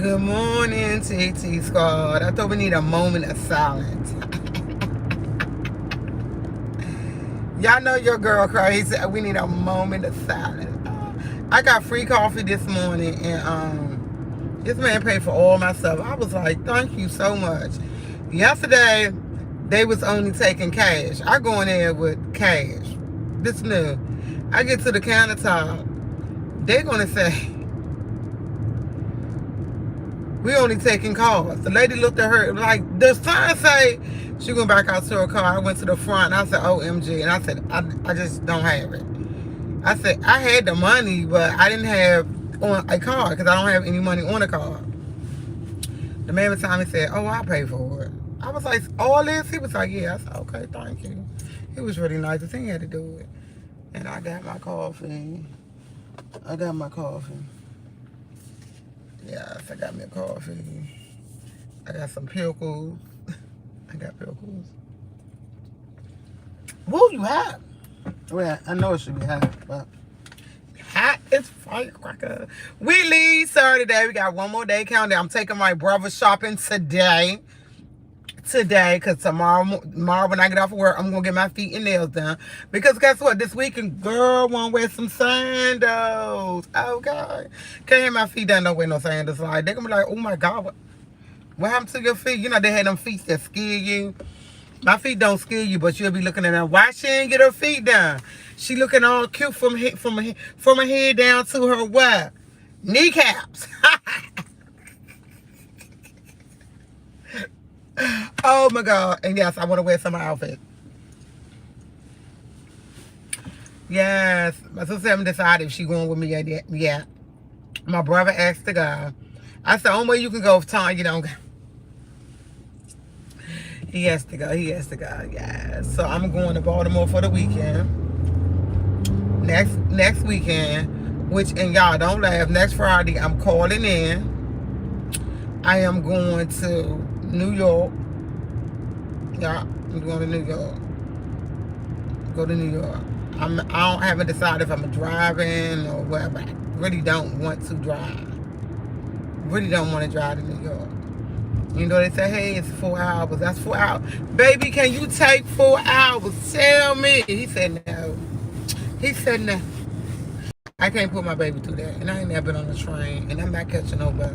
Good morning, TT Squad. I thought we need a moment of silence. Y'all know your girl crazy. We need a moment of silence. I got free coffee this morning, and this man paid for all my stuff. I was like, thank you so much. Yesterday, they was only taking cash. I go in there with cash. This new. I get to the countertop. They're gonna say, we only taking calls. The lady looked at her like, the sign say she went back out to her car. I went to the front and I said, OMG. And I said, I just don't have it. I said, I had the money, but I didn't have on a card because I don't have any money on a card. The man beside me said, oh, I'll pay for it. I was like, all this? He was like, yeah. I said, okay, thank you. He was really nice. The thing had to do it. And I got my coffee. Yes, I got me a coffee. I got some pickles. I got pickles. Woo, you hot. Well, I know it should be hot, but hot as firecracker. We leave Saturday. We got one more day countdown. I'm taking my brother shopping today. Because tomorrow when I get off of work, I'm going to get my feet and nails done. Because guess what? This weekend, girl, want to wear some sandals. Oh, God. Can't have my feet done, don't wear no sandals. Like, they're going to be like, oh, my God, what happened to your feet? You know, they had them feet that scare you. My feet don't scare you, but you'll be looking at them. Why she ain't get her feet done? She looking all cute from her head down to her what? Kneecaps. Oh my God. And yes, I want to wear some outfits. Yes. My sister haven't decided if she going with me yet. My brother asked to go. I said, only way you can go if Tom, you don't go. He has to go. Yeah. So I'm going to Baltimore for the weekend. Next weekend, which, and y'all don't laugh, next Friday I'm calling in. I am going to New York. Yeah, I'm going to New York. Go to New York. I haven't decided if I'm driving or whatever. I really don't want to drive. Really don't want to drive to New York. You know, they say, hey, it's 4 hours. That's 4 hours. Baby, can you take 4 hours? Tell me. He said no. No. I can't put my baby through that. And I ain't never been on a train. And I'm not catching no bus.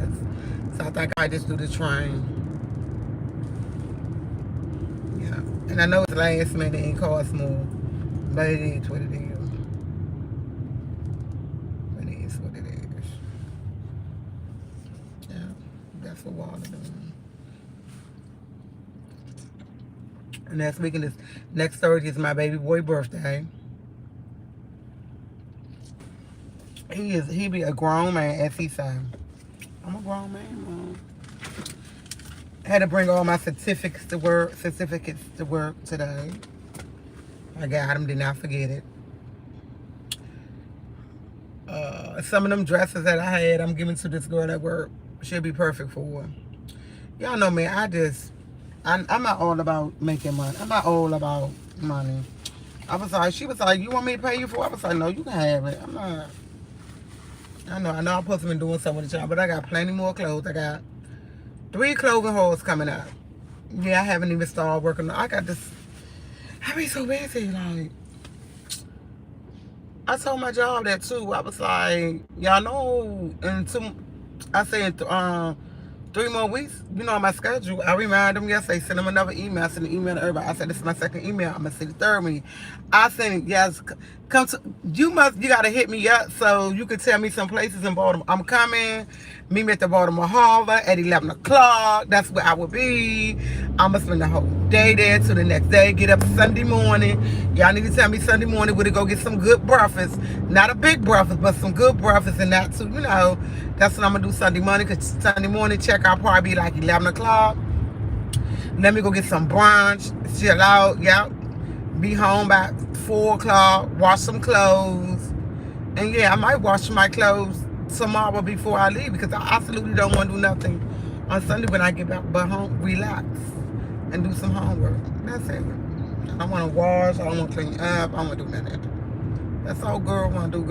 So I think I just do the train. Yeah. And I know it's last minute and it costs more. But it is what it is. It is what it is. Yeah. That's what Walter doing. And next Thursday is my baby boy birthday. He be a grown man, as he say. I'm a grown man, Mom. I had to bring all my certificates to work today. I got them, did not forget it. Some of them dresses that I had, I'm giving to this girl at work. She'll be perfect for her. Y'all know me, I'm not all about making money. I'm not all about money. She was like, you want me to pay you for it? I was like, no, you can have it. I'm not. I know I'm supposed to be doing something with the job, but I got plenty more clothes. I got 3 clothing hauls coming up. Yeah, I haven't even started working. I got this. I be so busy, like. I told my job that too. I was like, y'all know, I said 3 more weeks, you know, on my schedule. I reminded them yesterday, send them another email. I sent an email to everybody. I said, this is my 2nd email. I'm going to send the 3rd one. I said, yes, you got to hit me up so you can tell me some places in Baltimore. I'm coming. Meet me at the Baltimore Harbor at 11 o'clock. That's where I will be. I'm going to spend the whole day there till the next day. Get up Sunday morning. Y'all need to tell me Sunday morning where to go get some good breakfast. Not a big breakfast, but some good breakfast and that too, you know. That's what I'm going to do Sunday morning, because Sunday morning checkout probably be like 11 o'clock. Let me go get some brunch, chill out, yep. Be home by 4 o'clock, wash some clothes. And yeah, I might wash my clothes tomorrow before I leave, because I absolutely don't want to do nothing on Sunday when I get back, but home, relax and do some homework. That's it. I don't want to wash, I don't want to clean up, I don't want to do none of that. That's all girl want to do,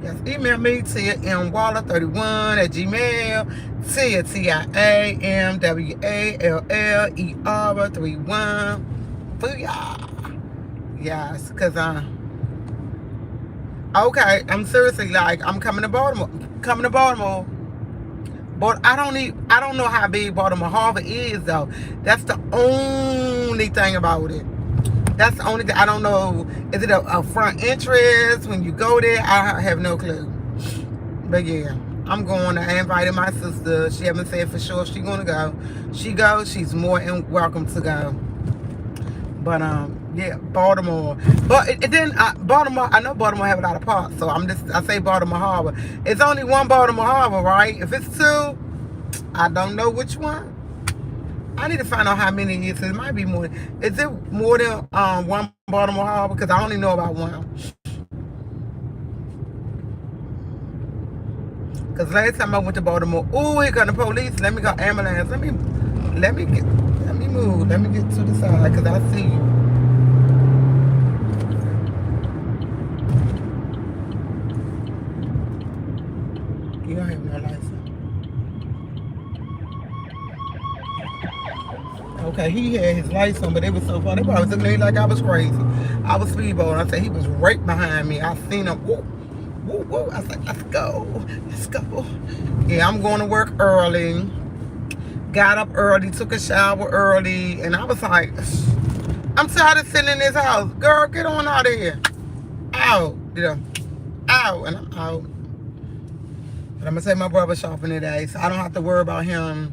Yes, email me, TiaMWaller31 at Gmail. Tia, TiaMWaller31. Booyah. Yes, because okay, I'm seriously like, I'm coming to Baltimore. Coming to Baltimore. But I don't know how big Baltimore Harbor is though. That's the only thing about it. That's the only thing. I don't know. Is it a front entrance when you go there? I have no clue. But yeah, I'm going. I invited my sister. She haven't said for sure she's gonna go. She goes. She's more than welcome to go. But yeah, Baltimore. But then Baltimore. I know Baltimore have a lot of parks, so I say Baltimore Harbor. It's only one Baltimore Harbor, right? If it's two, I don't know which one. I need to find out how many it is. It might be more. Is it more than one Baltimore Harbor? Because I only know about one. Because last time I went to Baltimore, ooh, here got the police. Let me go ambulance. Let me move. Let me get to the side because I see you. You don't have no license. Okay, he had his lights on, but it was so funny. They probably was looking at me like I was crazy. I was speedboating. I said he was right behind me. I seen him. Woo, woo, woo. I was like, let's go. Let's go. Yeah, I'm going to work early. Got up early, took a shower early, and I was like, I'm tired of sitting in this house. Girl, get on out of here. Out. Yeah. Out. And I'm out. But I'm going to take my brother shopping today, so I don't have to worry about him.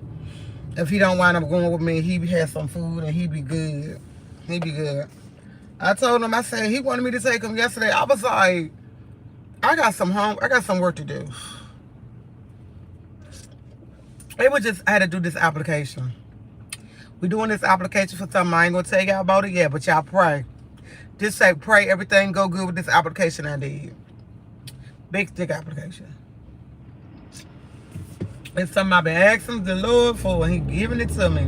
If he don't wind up going with me, he has some food and he be good. He be good. I told him, I said, he wanted me to take him yesterday. I was like, I got some work to do. It was just, I had to do this application. We doing this application for something. I ain't gonna tell y'all about it yet, but y'all pray. Just say, pray everything go good with this application I did. Big stick application. It's something I've been asking the Lord for, and He giving it to me.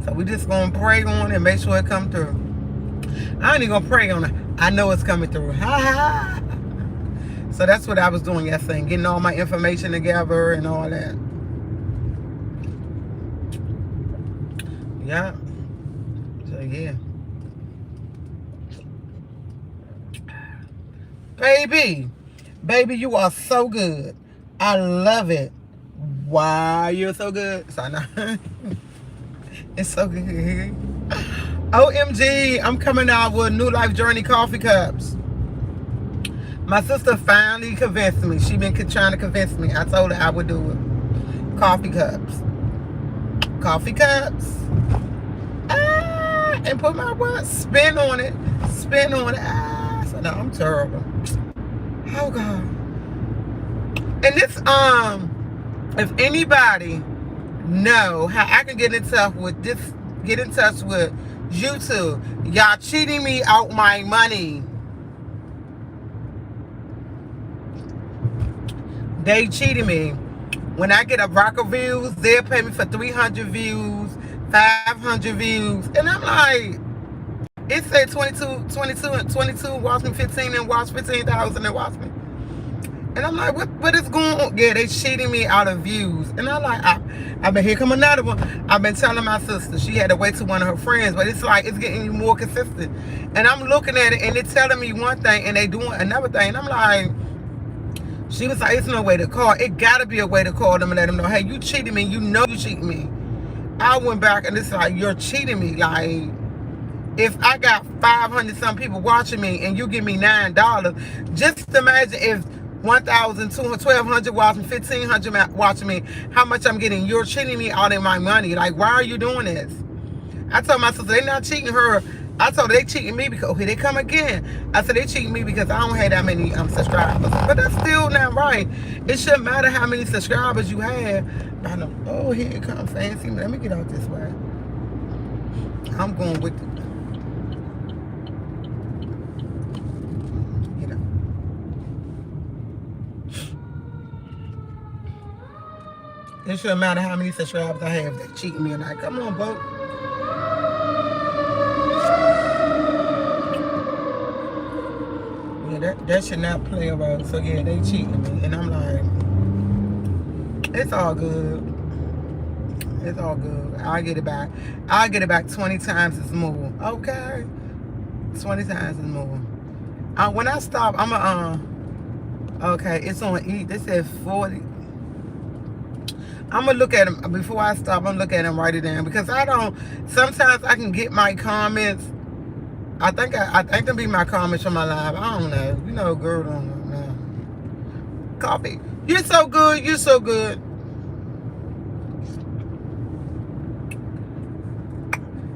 So we just gonna pray on it and make sure it come through. I ain't even gonna pray on it. I know it's coming through. Ha ha. So that's what I was doing yesterday, getting all my information together and all that. Yeah. So yeah. Baby, you are so good. I love it. Wow, you're so good. So I know. It's so good. OMG, I'm coming out with New Life Journey coffee cups. My sister finally convinced me. She been trying to convince me. I told her I would do it. Coffee cups. Coffee cups. And put my what? Spin on it. Spin on it. So no, I'm terrible. Oh God. And this if anybody know how I can get in touch with YouTube, y'all cheating me out my money. They cheated me. When I get a rock of views, they'll pay me for 300 views, 500 views. And I'm like, it said 22 watch me, 15 and watch 15,000 and watch me. And I'm like, what is going on? Yeah, they cheating me out of views. And I'm like, I've been, here come another one. I've been telling my sister, she had to wait to one of her friends, but it's like, it's getting more consistent. And I'm looking at it and they're telling me one thing and they doing another thing. And I'm like, she was like, it's no way to call. It gotta be a way to call them and let them know, hey, you cheated me. You know you cheated me. I went back and it's like, you're cheating me. Like, if I got 500 some people watching me and you give me $9, just imagine if 1,200, 1,200 watching, 1,500 watching me, how much I'm getting. You're cheating me out of my money. Like, why are you doing this? I told my sister, they're not cheating her. I told her they cheating me because, okay, they come again. I said, they cheating me because I don't have that many subscribers. But that's still not right. It shouldn't matter how many subscribers you have. I know, oh, here it comes, fancy. Let me get out this way. I'm going with it. It shouldn't matter how many subscribers I have that cheating me or not. Come on, boat. Yeah, that should not play a role. So yeah, they cheating me, and I'm like, it's all good. It's all good. I'll get it back. I'll get it back 20 times as more. Okay, 20 times as more. When I stop, I'm okay, it's on E. This says 40. I'm gonna look at them before I stop. I'm look at them, write it down because I don't. Sometimes I can get my comments. I think them be my comments from my live. I don't know. You know, girl, don't know. Coffee. You're so good. You're so good.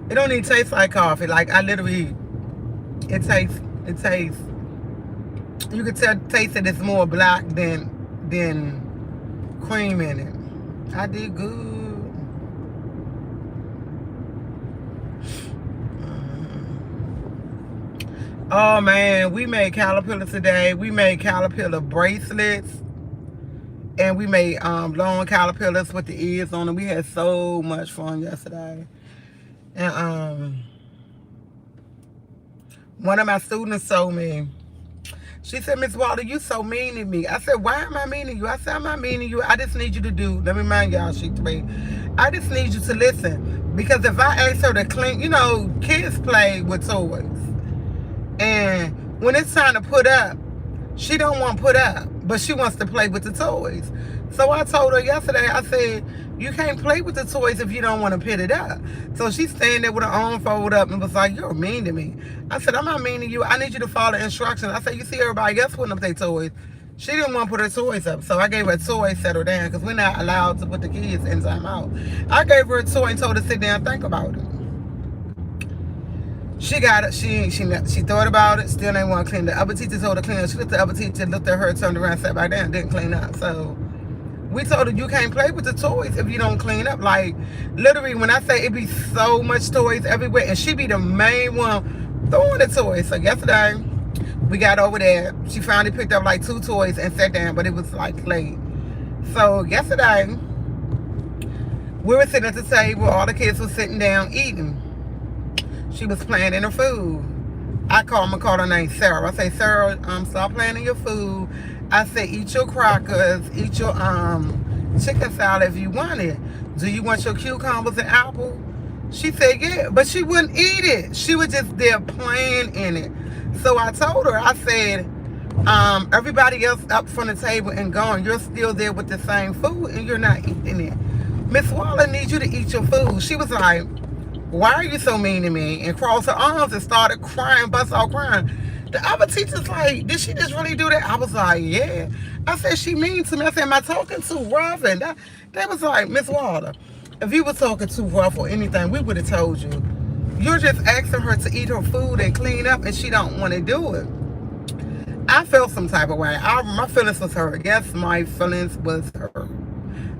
It don't even taste like coffee. Like I literally, it tastes. You can taste that it's more black than cream in it. I did good. Oh man, we made caterpillars today. We made caterpillar bracelets. And we made long caterpillars with the ears on them. We had so much fun yesterday. And one of my students told me, she said, Miss Walter, you so mean to me. I said, why am I mean to you? I said, I'm not mean to you. I just need you to do, let me remind y'all, she 3. I just need you to listen. Because if I ask her to clean, you know, kids play with toys. And when it's time to put up, she don't want to put up, but she wants to play with the toys. So I told her yesterday, I said, you can't play with the toys if you don't want to put it up. So she's standing there with her arm folded up and was like, you're mean to me. I said, I'm not mean to you. I need you to follow instructions. I said, you see everybody else putting up their toys. She didn't want to put her toys up. So I gave her a toy, set her down, because we're not allowed to put the kids in time out. I gave her a toy and told her to sit down and think about it. She got it. She thought about it. Still didn't want to clean. The other teacher told her to clean up. She looked at the other teacher, looked at her, turned around, sat back down, didn't clean up. So we told her you can't play with the toys if you don't clean up. Like literally, when I say it be so much toys everywhere, and she be the main one throwing the toys. So yesterday we got over there. She finally picked up like 2 toys and sat down, but it was like late. So yesterday we were sitting at the table. All the kids were sitting down eating. She was planning her food. I called her name Sarah. I say, Sarah, stop planning your food. I say, eat your crackers, eat your chicken salad if you want it. Do you want your cucumbers and apple? She said, yeah, but she wouldn't eat it. She was just there playing in it. So I told her, I said, everybody else up from the table and gone. You're still there with the same food and you're not eating it. Miss Waller needs you to eat your food. She was like, why are you so mean to me? And crossed her arms and started crying, bust out crying. The other teacher's like, did she just really do that? I was like, yeah. I said, she mean to me. I said, am I talking too rough? And they was like, Miss Water, if you were talking too rough or anything, we would have told you. You're just asking her to eat her food and clean up, and she don't want to do it. I felt some type of way. My feelings was hurt. Yes, my feelings was hurt.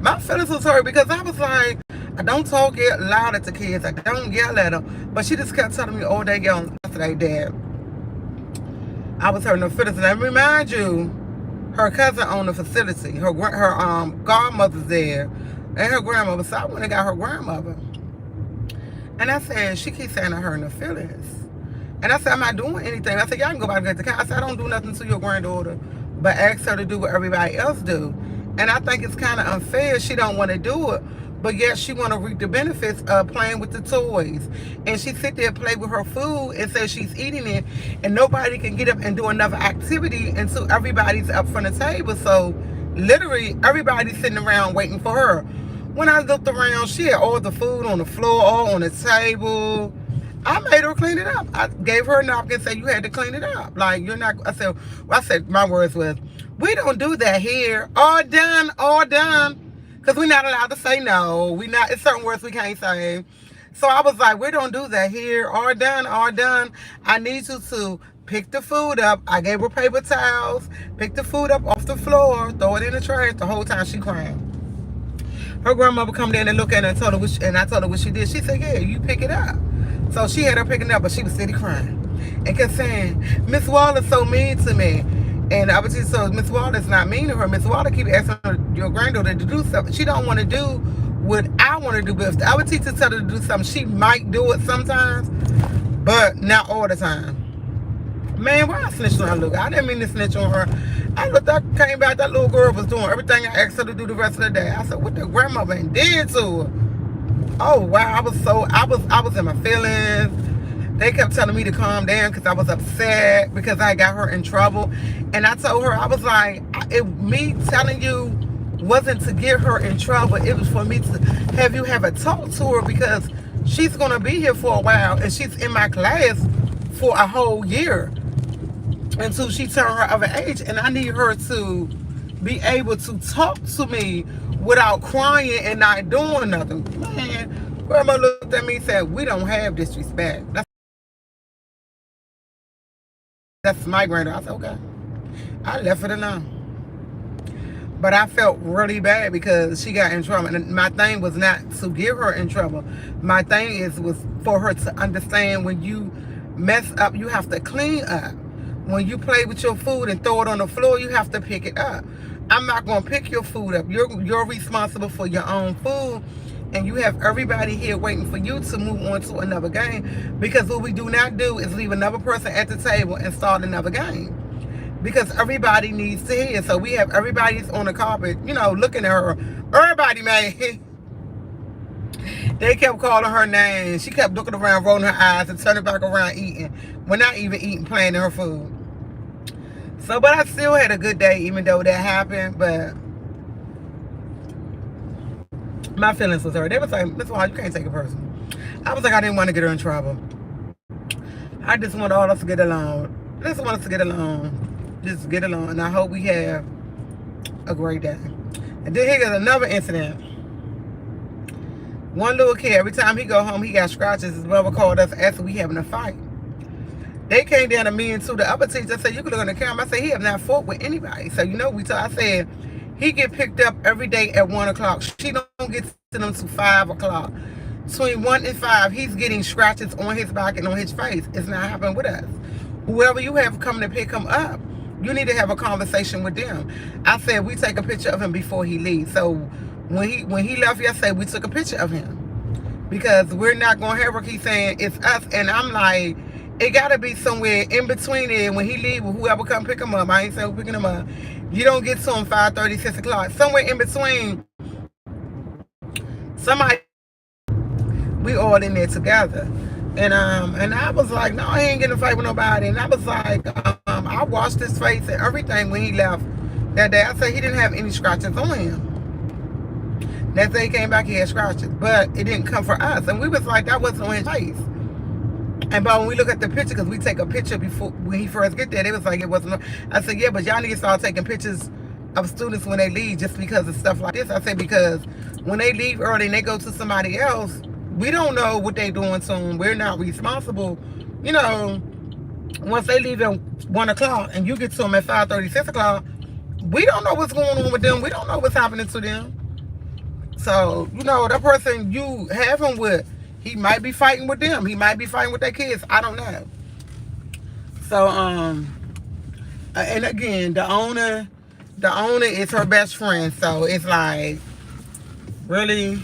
My feelings was hurt because I was like, I don't talk loud at the kids. I don't yell at them. But she just kept telling me all day yelling yesterday, Dad. I was hurting her feelings. And I remind you, her cousin owned the facility. Her godmother's there. And her grandmother. So I went and got her grandmother. And I said, she keeps saying I hurt her feelings. And I said, I'm not doing anything. I said, y'all can go back and get the car. I said, I don't do nothing to your granddaughter, but ask her to do what everybody else do. And I think it's kind of unfair. She don't want to do it. But yet she want to reap the benefits of playing with the toys. And she sit there and play with her food and say she's eating it. And nobody can get up and do another activity until everybody's up from the table. So literally everybody's sitting around waiting for her. When I looked around, she had all the food on the floor, all on the table. I made her clean it up. I gave her a napkin and said, you had to clean it up. Like, you're not, I said, my words was, we don't do that here. All done, all done. Because we're not allowed to say no. It's certain words we can't say. So I was like, we don't do that here. All done, all done. I need you to pick the food up. I gave her paper towels. Pick the food up off the floor. Throw it in the trash. The whole time she crying. Her grandmother come down and look at her and told her and I told her what she did. She said, yeah, you pick it up. So she had her picking it up, but she was steady crying. And kept saying, Miss Wallace so mean to me. And I was just so Miss Wallace not mean to her. Miss Wallace keep asking her, your granddaughter to do something. She don't want to do what I want to do. But if the other teacher tell her to do something, she might do it sometimes, but not all the time. Man, why I snitched on her? Look, I didn't mean to snitch on her. I came back, that little girl was doing everything I asked her to do the rest of the day. I said, what the grandmother and did to her? Oh wow, I was in my feelings. They kept telling me to calm down because I was upset because I got her in trouble. And I told her, I was like, me telling you wasn't to get her in trouble. It was for me to have you have a talk to her because she's going to be here for a while and she's in my class for a whole year until she turned her of an age. And I need her to be able to talk to me without crying and not doing nothing. Man, grandma looked at me and said, we don't have disrespect. That's my granddaughter. I said, okay. I left it alone. But I felt really bad because she got in trouble. And my thing was not to get her in trouble. My thing was for her to understand when you mess up, you have to clean up. When you play with your food and throw it on the floor, you have to pick it up. I'm not going to pick your food up. You're responsible for your own food. And you have everybody here waiting for you to move on to another game. Because what we do not do is leave another person at the table and start another game. Because everybody needs to hear. So we have everybody's on the carpet, looking at her. Everybody, man. They kept calling her name. She kept looking around, rolling her eyes, and turning back around eating. We're not even eating, playing in her food. So, but I still had a good day, even though that happened. But my feelings was hurt. They was like, Miss Wall, you can't take it personal. I was like, I didn't want to get her in trouble. I just want all us to get along. I just want us to get along. Just get along. And I hope we have a great day. And then here's another incident. One little kid, every time he go home, he got scratches. His mother called us after we having a fight. They came down to me and to the other teacher. Said, you can look on the camera. I said, he have not fought with anybody. So, I said, he get picked up every day at 1 o'clock. She don't get to them till 5 o'clock. Between 1 and 5, he's getting scratches on his back and on his face. It's not happening with us. Whoever you have coming to pick him up, you need to have a conversation with them. I said, we take a picture of him before he leaves. So when he left yesterday, we took a picture of him. Because we're not going to have her keep saying it's us. And I'm like, it got to be somewhere in between it. When he leave, whoever come pick him up, I ain't saying who picking him up. You don't get to him 5:30, 6 o'clock. Somewhere in between, somebody, we all in there together. And I was like, no, he ain't getting a fight with nobody. And I was like, I washed his face and everything when he left that day. I said he didn't have any scratches on him. That day he came back, he had scratches. But it didn't come for us. And we was like, that wasn't on his face. And but when we look at the picture, because we take a picture before when he first get there, they was like, it wasn't. I said, yeah, but y'all need to start taking pictures of students when they leave just because of stuff like this. I said, because when they leave early and they go to somebody else, we don't know what they doing to them. We're not responsible. Once they leave at 1 o'clock and you get to them at 5:30, 6 o'clock, we don't know what's going on with them. We don't know what's happening to them. So, that person you have him with, he might be fighting with them. He might be fighting with their kids. I don't know. So, and again, the owner is her best friend. So it's like, really,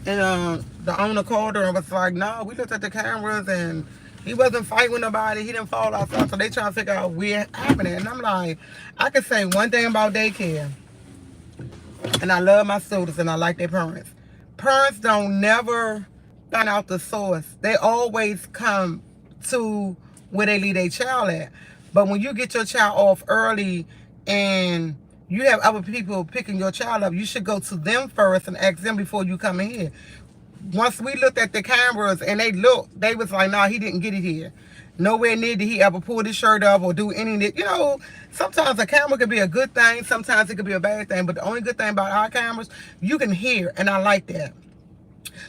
and the owner called her and was like, no, we looked at the cameras and he wasn't fighting with nobody. He didn't fall outside. So they trying to figure out where happening. And I'm like, I can say one thing about daycare. And I love my students and I like their parents. Parents don't never find out the source. They always come to where they leave their child at. But when you get your child off early and you have other people picking your child up, you should go to them first and ask them before you come in here. Once we looked at the cameras and they was like, nah, he didn't get it here. Nowhere near did he ever pull his shirt up or do anything. Sometimes a camera can be a good thing. Sometimes it could be a bad thing. But the only good thing about our cameras, you can hear. And I like that.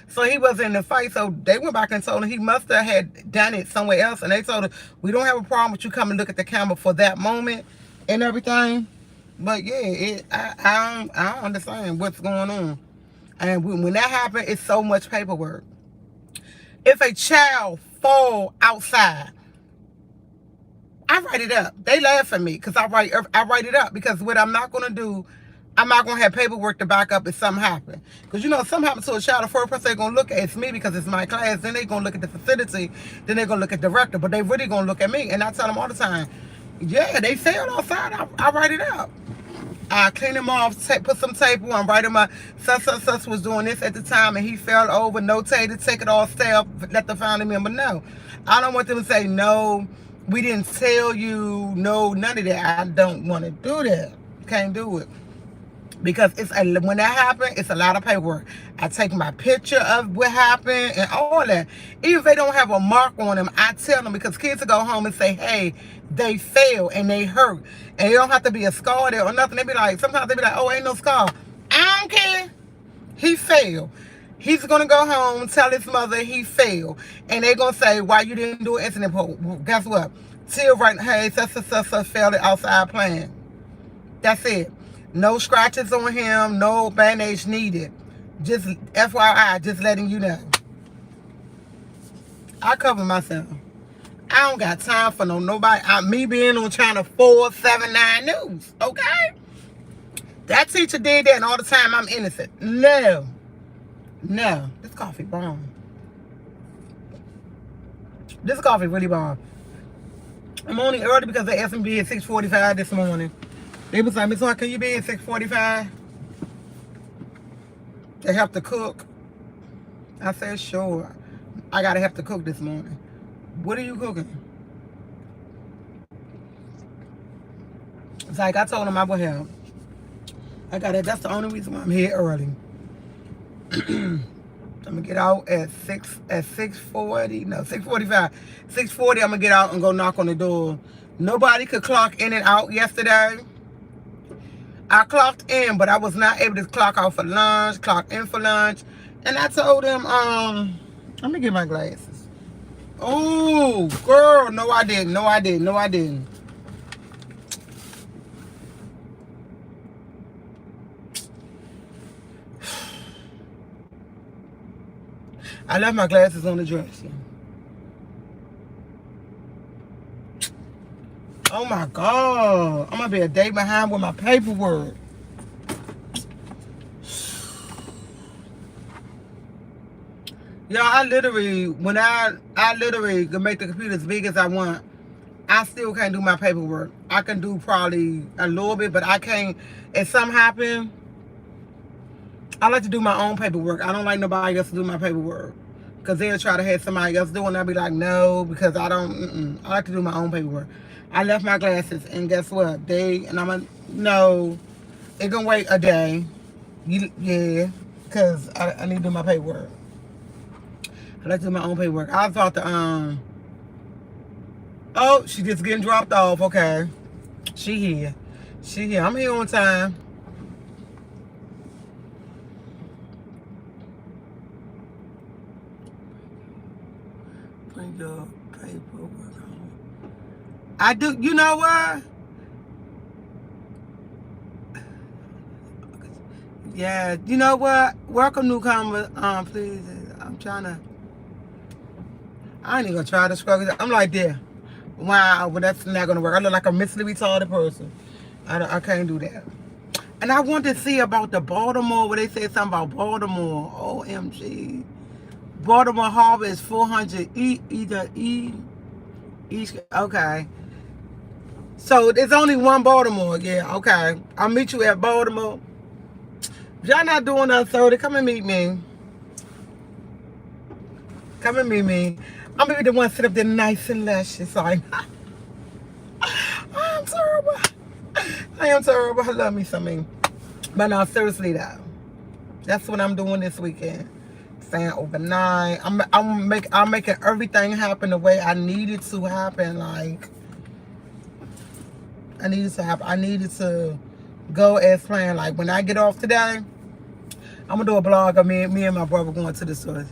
So he was in the fight. So they went back and told him he must have had done it somewhere else. And they told him, we don't have a problem with you coming and look at the camera for that moment and everything. But yeah, I don't understand what's going on. And when that happened, it's so much paperwork. If a child fall outside, I write it up. They laugh at me because I write it up because what I'm not going to do, I'm not gonna have paperwork to back up if something happens. Because you know, if something happens to a child, the first person they're gonna look at is me because it's my class. Then they're gonna look at the facility. Then they're gonna look at the director. But they really gonna look at me. And I tell them all the time, yeah, they failed outside. I write it up. I clean him off, put some tape on, write him up. Such was doing this at the time and he fell over, notated, take it all, stay up, let the family member know. I don't want them to say, no, we didn't tell you, no, none of that. I don't want to do that. Can't do it. Because when that happened, it's a lot of paperwork. I take my picture of what happened and all that. Even if they don't have a mark on them, I tell them because kids will go home and say, hey, they failed and they hurt. And you don't have to be a scar there or nothing. They be like, sometimes they be like, oh, ain't no scar. I don't care. He failed. He's going to go home, tell his mother he failed. And they're going to say, why you didn't do an incident report? Well, guess what? Till right, hey, such failed the outside plan. That's it. No scratches on him, no bandage needed. Just FYI, just letting you know. I cover myself. I don't got time for nobody. Me being on Channel 479 News, okay? That teacher did that and all the time I'm innocent. No. No. This coffee bomb. This coffee really bomb. I'm only early because they asked me to be at 6:45 this morning. They was like, Miss Hart, can you be at 6:45? They have to cook. I said, sure. I gotta have to cook this morning. What are you cooking? It's like I told them I would help. I got it. That's the only reason why I'm here early. I'm gonna get out at 6:40. No, 6:45. 6:40. I'm gonna get out and go knock on the door. Nobody could clock in and out yesterday. I clocked in, but I was not able to clock out for lunch, clock in for lunch. And I told them, let me get my glasses. Oh, girl, no I didn't, no I didn't, no I didn't. I left my glasses on the dresser. Oh my God, I'm gonna be a day behind with my paperwork. Y'all, I literally, when I literally can make the computer as big as I want, I still can't do my paperwork. I can do probably a little bit, but I can't. If something happen, I like to do my own paperwork. I don't like nobody else to do my paperwork. Because they'll try to have somebody else do it, and I'll be like, no, because I don't, I like to do my own paperwork. I left my glasses, and guess what? No, it gonna wait a day. Yeah, because I need to do my paperwork. I like to do my own paperwork. I thought oh, she just getting dropped off. Okay. She here. She here. I'm here on time. Bring your paperwork home. I do. You know what? Yeah. You know what? Welcome, newcomer. Please. I'm trying to. I ain't even gonna try to struggle. I'm like, there. Wow, but that's not gonna work. I look like a mentally retarded person. I can't do that. And I want to see about the Baltimore, where they said something about Baltimore. OMG. Baltimore Harbor is 400 each. Okay. So there's only one Baltimore. Yeah, okay. I'll meet you at Baltimore. If y'all not doing nothing, 30, come and meet me. Come and meet me. I'm gonna be the one sit up there nice and luscious. Like, I'm terrible. I am terrible. I love me something. But no, seriously though, that's what I'm doing this weekend. Staying overnight. I'm making everything happen the way I need it to happen. Like, I needed to happen. I needed to go as planned. Like, when I get off today, I'm gonna do a blog of me and my brother going to the store.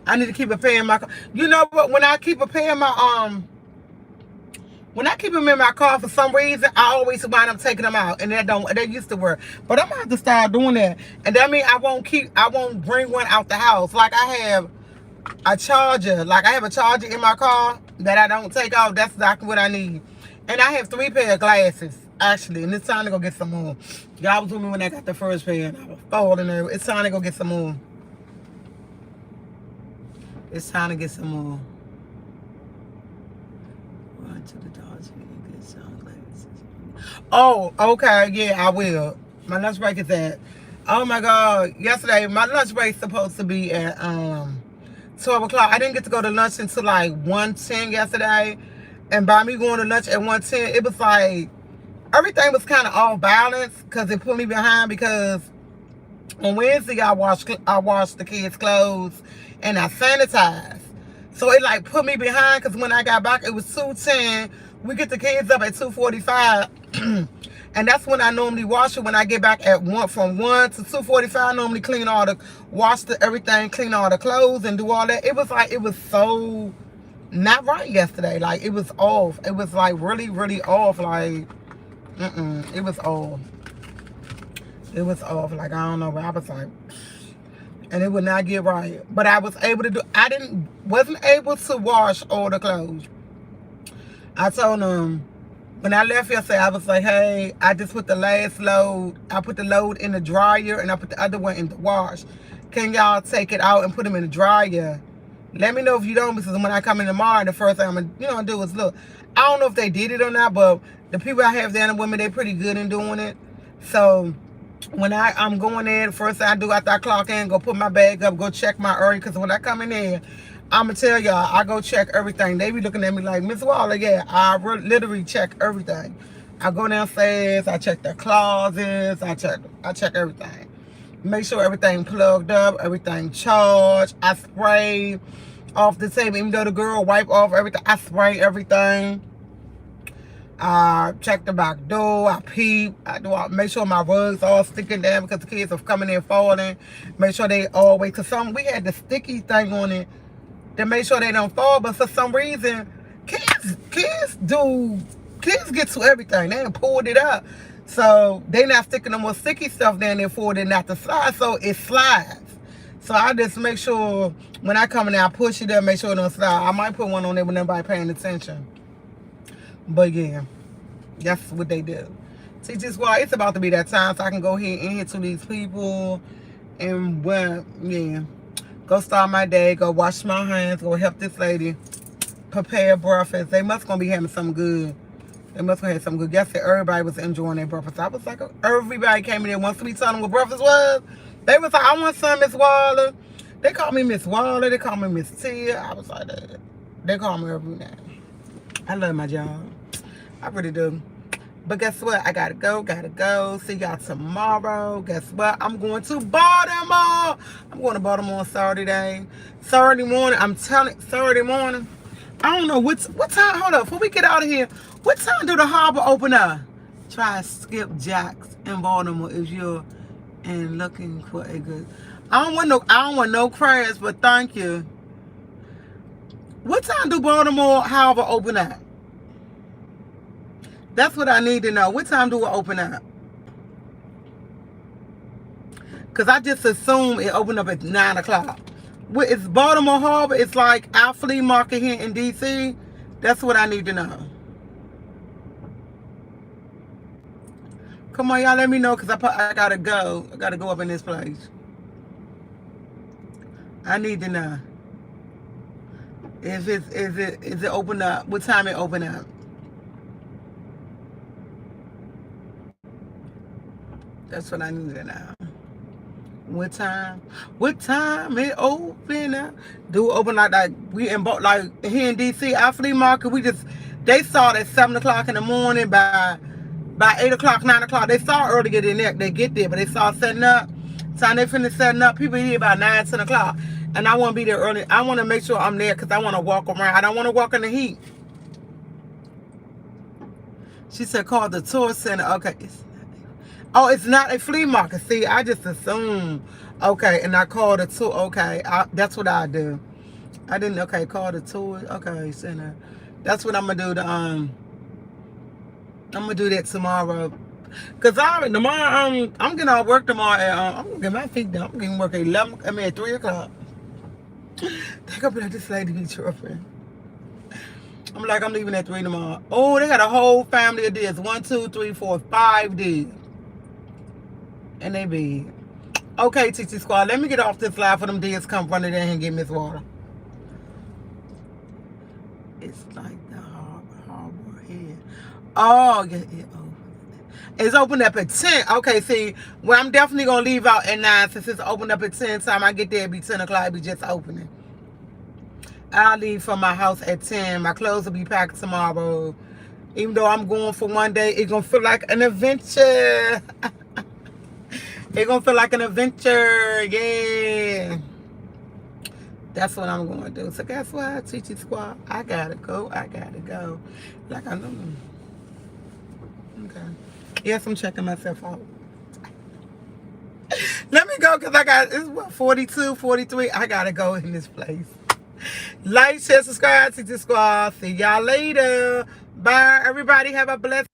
I need to keep preparing my car. You know what? When I keep preparing my when I keep them in my car for some reason, I always wind up taking them out, and they used to work. But I'm gonna have to start doing that, and that means I won't bring one out the house. Like I have a charger, in my car that I don't take out. That's exactly what I need. And I have 3 pair of glasses. actually, and it's time to go get some more. Y'all was with me when I got the first pair, and I was falling there. It's time to go get some more. It's time to get some more. Run to the dogs and get sunglasses. Oh, okay, yeah, I will. My lunch break is at. Oh my God! Yesterday, my lunch break supposed to be at 12 o'clock. I didn't get to go to lunch until like 1:10 yesterday, and by me going to lunch at 1:10, it was like everything was kind of off balance because it put me behind because on Wednesday I washed the kids' clothes and I sanitized. So it like put me behind because when I got back it was 2:10. We get the kids up at 2:45. And that's when I normally wash it. When I get back at from 1 to 2:45, I normally wash everything, clean all the clothes and do all that. It was like, it was so not right yesterday. Like it was off. It was like really, really off. Like, it was off. It was off. Like, I don't know, but I was like, and it would not get right. But I was able to wasn't able to wash all the clothes. I told them, when I left yesterday, I was like, hey, I just put the last load. I put the load in the dryer and I put the other one in the wash. Can y'all take it out and put them in the dryer? Let me know if you don't, because when I come in tomorrow, the first thing I'm gonna do is look. I don't know if they did it or not, but the people I have down with me, they're pretty good in doing it. So when I'm going in, the first thing I do after I clock in, go put my bag up, go check my area, because when I come in there, I'm going to tell y'all, I go check everything. They be looking at me like, Miss Waller, yeah, I literally check everything. I go downstairs, I check the closets, I check everything. Make sure everything plugged up, everything charged. I spray off the table, even though the girl wipe off everything, I spray everything. I check the back door, I peep, make sure my rugs all sticking down because the kids are coming in falling. Make sure they always, because we had the sticky thing on it to make sure they don't fall, but for some reason, kids get to everything. They done pulled it up. So they not sticking no more sticky stuff down there for it not to slide, so it slides. So I just make sure when I come in there, I push it up, make sure it don't slide. I might put one on there when nobody paying attention. But yeah, that's what they do. See, just why it's about to be that time, so I can go ahead and hit to these people and go start my day, go wash my hands, go help this lady prepare breakfast. They must gonna be having something good. They must have had something good. Yesterday, everybody was enjoying their breakfast. I was like, everybody came in there. Once we told them what breakfast was, they was like, I want some, Miss Waller. They call me Miss Waller. They call me Miss Tia. I was like, they call me every name. I love my job. I really do. But guess what? I gotta go. See y'all tomorrow. Guess what? I'm going to Baltimore. I'm going to Baltimore on Saturday. Saturday morning. I'm telling Saturday morning. I don't know what time. Hold up. Before we get out of here, what time do the harbor open up? Try Skip Jacks in Baltimore if you're looking for a good. I don't want no crash, but thank you. What time do Baltimore harbor open up? That's what I need to know. What time do it open up? Because I just assume it opened up at 9 o'clock. It's Baltimore Harbor. It's like our flea market here in D.C. That's what I need to know. Come on, y'all, let me know, because I got to go. I got to go up in this place. I need to know. Is it open up? What time it open up? That's what I need to know. What time? What time it open up? Do it open like we in like here in DC, our flea market? They start at 7 o'clock in the morning. By 8 o'clock, 9 o'clock, they start early getting there. They get there, but they start setting up. Time they finish setting up, people here about 9, 10 o'clock, and I want to be there early. I want to make sure I'm there because I want to walk around. I don't want to walk in the heat. She said, call the tour center. Okay. Oh, it's not a flea market. See, I just assumed. Okay, and I called the tour. Okay, that's what I do. I didn't. Okay, call the tour. Okay, center. That's what I'm gonna do. I'm gonna do that tomorrow. Cause tomorrow I'm getting off work tomorrow. I'm gonna get my feet done. I'm getting work at 3 o'clock. Think about this lady be tripping. I'm like, I'm leaving at 3 tomorrow. Oh, they got a whole family of deers. 1, 2, 3, 4, 5 deers. And they big. Okay, TT Squad, let me get off this live for them deers come running in and get Miss Water. It's like the harbor here. Oh, yeah, it's open up at 10. Okay, see, well, I'm definitely going to leave out at 9 since it's open up at 10. Time I get there, it'll be 10 o'clock. It'll be just opening. I'll leave from my house at 10. My clothes will be packed tomorrow. Even though I'm going for one day, it's going to feel like an adventure. It's going to feel like an adventure. Yeah. That's what I'm going to do. So guess what, TT Squad? I got to go. I got to go. Like I know. Okay. Yes, I'm checking myself out. Let me go because I got, it's what, 42, 43. I got to go in this place. Like, share, subscribe, TT Squad. See y'all later. Bye, everybody. Have a blessed